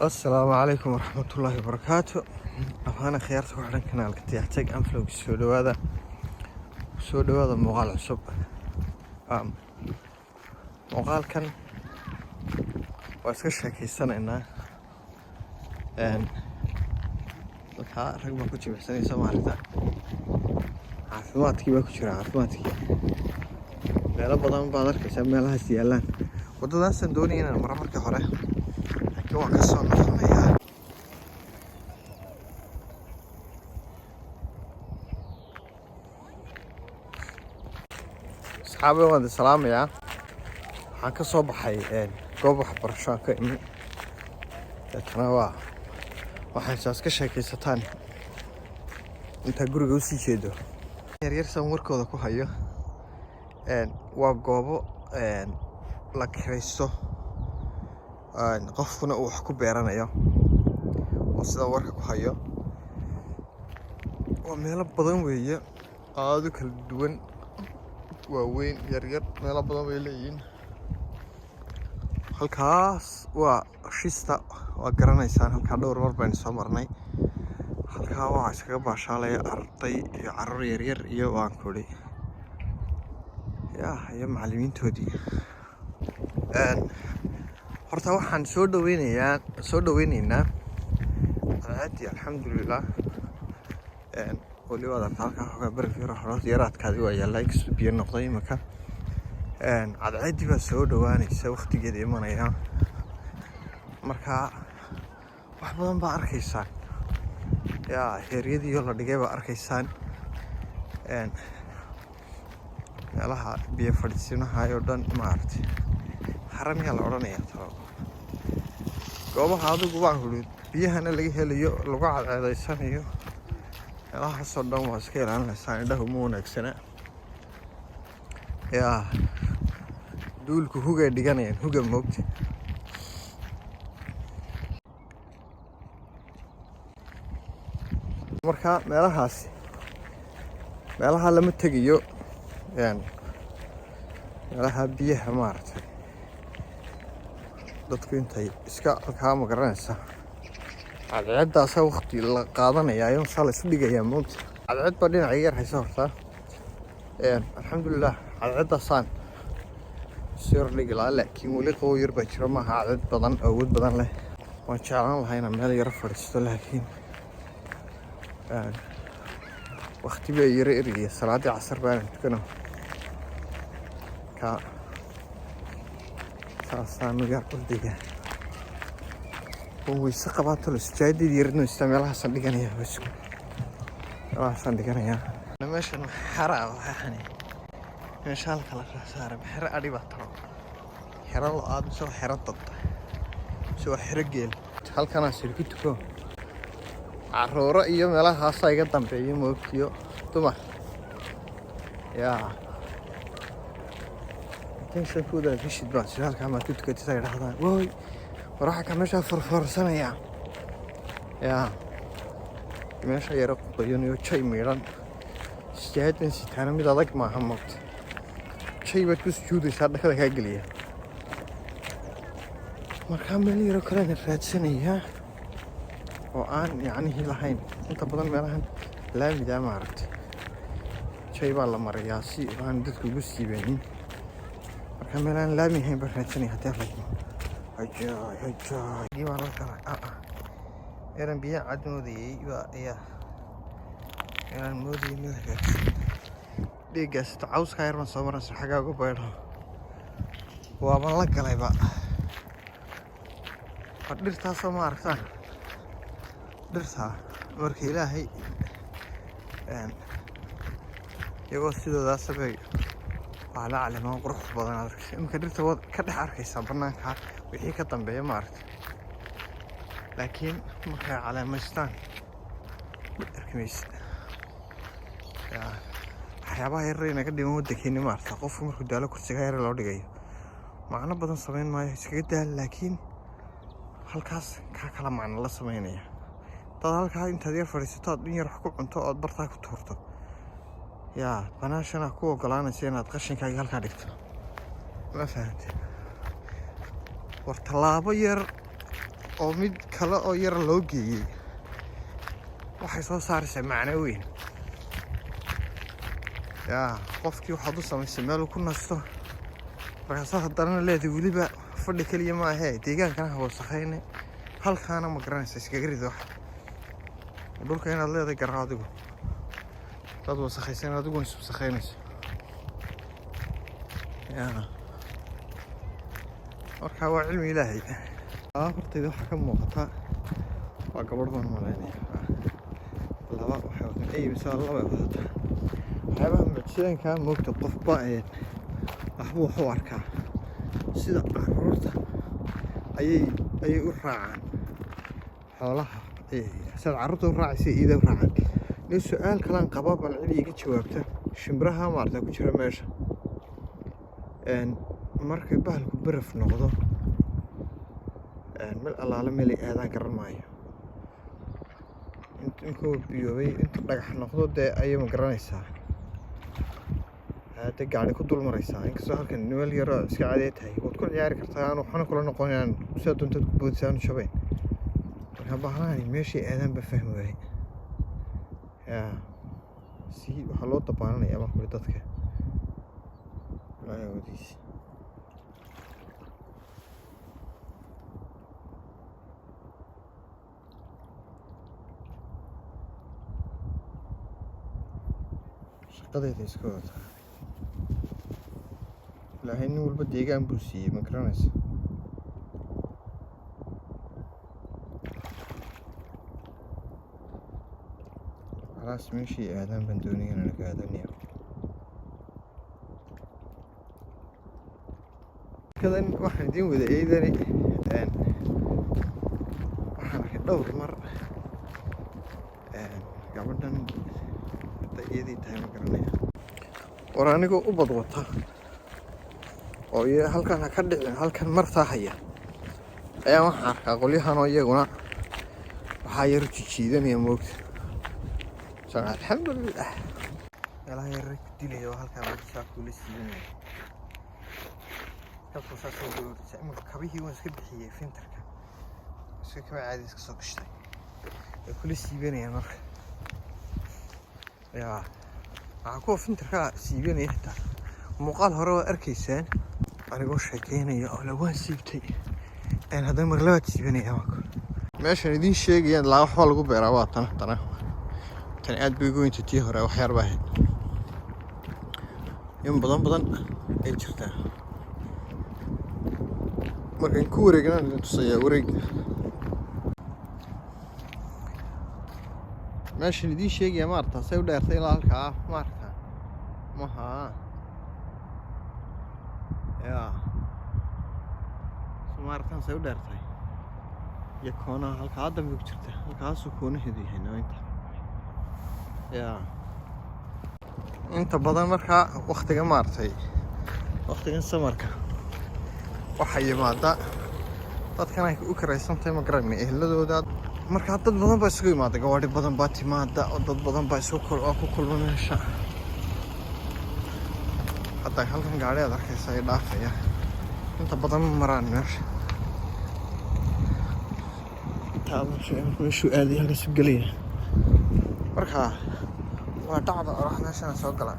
السلام عليكم ورحمة الله وبركاته. أنا خيارتك وحنا كنال كنت يحتاج أنفلوج سودو هذا مقال عصب مقال كان واسكش هكي السنة إنه لكها رقم كنت بحسني سمارتا عافماتكي باكو عافماتكي لا بدن بادر كسب مالها سيالان وددا سندوني إن المرة مركي حره لكن وكسر نفسنا أصحابي وعند السلام يا حكى صوب حي قوبح برشان كإمي تناوا وحنساس كشكل ستان أنت جرو جوسي كده يرير سمور كذا كوهايو وقوبو لك ريسو قفنا وحكو بيرنا يا وصل ورك كوهايو وميلا بدن ويا هذا كل دون وين يرير ميلا بدن ويلين halkaas waa shista waa garanaysaan halka dhowr mar baan soo marnay halka waxa iskaga baashaalay arday iyo carruur yar yar iyo waan kuli iyo macallimiintoodii horta waxaan soo dhaweynaynaa aad alxamdulillah wali wada halka xogaa barfiiro horood yaraadkaadi waa yaallay biyo noqday marka cadceedii baa soo dhawaanaysa waqtigeeda imanaya marka wax badan baa arkaysaan heeryadii la dhigay baa arkaysaan meelaha biyo fadhiisanaha oo dhan maartay haramiya la odhanaya talo goobaha adigu waan hulu biyahana laga helayo lagu cadceedaysanayo meelahaas oo dhan waa iska ilaalinaysaa indhaha uma wanaagsana duulku huga dhiganayaan huga moogta marka meelaha lama tegayo meelaha biyaha maartay dadku intay iska halkaa ma garanaysa cadceeddaasa waqti la qaadanaya ayuu saa la isu dhigayaa moogta cadceed baa dhinaca yar haysa horta alxamdulilah cadceeddaasaan sir dhigilaa laakiin weli qabow yar baa jiro maaha cadceed badan awood badan leh waan jeclaan lahaa inaan meel yaro fadhiisto laakiin waqti baa yaro eriyay salaadii casar baanan tukano ka saasaan uga quldiga wayse qabaato la sujaadadii yaradno istaa meelahaasaan dhiganayaa meeshan xara waxaani meesha halka la saaray xero adhi baa talo xero lo-aad soo xero dad soo xero geel halkana sirki tuko carruuro iyo meelahaas iga dambeeyo moogtiyo dumar tension kuda fishid baa si halka ma tukatay ay dhahdaan way waxa ka meesha farfarsanaya meesha yaro qoyanayo jay miiran siyaadin sitaan mid adag maaha moogta shay baad ku sujuudaysaa dhakada kaa geliya markaa meel yaro kalena raadsanaya oo aan yacnihii lahayn inta badan meelahan laamida maaragtay shay baa la marayaa si aan dadku ugu siibanin markaa meelaan laami ahayn baan raadsanaya haddii ragmo hajaay baan la kala eran biyo cad moodayay eran moodayay meel hagaagsan dhiiggaas cawska yar baan soo maraysa xaggaa uga baydho waaban la galayba war dhirtaasoo ma aragtaan dhirtaa marka ilaahay iyagoo sidoodaasabay waa la caleemaan qurux badan arkaysa iminka dhirta waad ka dhex arkaysaa bannaanka wixii ka dambeeya ma aragta laakiin markay caleemaystaan arkimaysa waxyaabaha yararayna ka dhiman waddankeeni maarta qofku markuu daalo kursiga yar loo dhigayo macno badan samayn maayo iskaga daal laakiin halkaas kaa kala macno la samaynaya dad halkaa intaad yar fadhiisato aad in yar wax ku cunto ood bartaa ku tuurto banaashana ku ogolaanaysa inaad qashinkaaga halkaa dhigto ma fahamtay war tallaabo yar oo mid kale oo yar loo geeyey waxay soo saaraysaa macno weyn yaa qofkii waxaad u samaysay meel uu ku nasto markaasaad haddana leedahay weliba fadhi keliya ma ahee deegaankana ha wasakhayne halkaana ma garanaysa iskaga rid wax dhulka inaad leedahay garaa adigu dad wasakhaysan adiguna is wasakhaynayso yaa marka waa cilmi ilaahay hortayda waxaa ka muuqata waa gabadh baan malaynaya laba waxay wataan eybisa laba wadata waxyaabaha mucjisooyinkaa moogta qofba waxbuu wax u arkaa sida caruurta ayay u raacaan xoolaha sida caruurta u raacaysa iida u raacaan nin su-aal kalaan qaba bal cid iga jawaabta shimbiraha maarta ku jira meesha markay bahalku baraf noqdo meel allaala meelay aadaan garan maayo inkuu biyoobay intuu dhagax noqdo dee ayay ma garanaysaa de gaari ku dul maraysaa inkastoo halkan meel yaroo iska caadee tahay waad ku ciyaari kartaa aan waxna kula noqonayaan sidaa doontaad ku boodisa aanu shabayn marka bahalahani meeshay aadaan ba fahmi waayey yaa si waxaa loo dabaananayaa baan kuli dadka wadiis shaqadeeda iska wataa ilaahay nin walba deegaan buu siiyey ma garanaysa khalaas meeshii aadaan baan doonaya inaan ka aadanayo kadan waxaan idiin wada eedani waxaan arkay dhowr mar gabadhan hadda iyadii tahay ma garanaya war anigoo u badwata oo halkan ha ka dhicin halkan martaa haya ayaa waxaan arkaa qolyahan oo iyaguna waxaa yar jijiidanaya moogta alxamdulilah meelaha yar ku dilaya oo halkaa wadisaa kula siidanaya imika kabihii waan iska bixiyey fintarka iska kaba caadi iska soo gashtay way kula siibanayaan marka yaa waxaa kuwa fintarka siibanaya xitaa muuqaal hore waa arkaysaan anigoo sheekeynaya oo lawaan siibtay haddana mar labaad siibanaya meeshan idiin sheegayaan laa waxbaa lagu beeraa waa tani aad bay ugu weynta tii hore waxyaar baa ahayd in badan ay jirtaa markaan ku wareegnaan idin tusayaa wareeg meeshan idiin sheegaya maarta say u dheertay ilaa halkaa maarta maha yaa maartan say u dheertay iyo koonaha halkaa dambe ku jirta halkaasuu koonaheedu yahay naweynta yaa inta badan markaa waktiga maartay waktigan samarka waxaa yimaada dadkan ay u karaysantahay ma garanay ehladooda markaa dad badan baa isugu yimaada gawaadhi badan baa timaada oo dad badan baa ku kulma meesha hadda halkan gaadhi aad arkaysa ay dhaafaya inta badan ma maraan meesha meeshuu aaday halkaasu gelaya markaa waa dhacda orax meeshana soo gala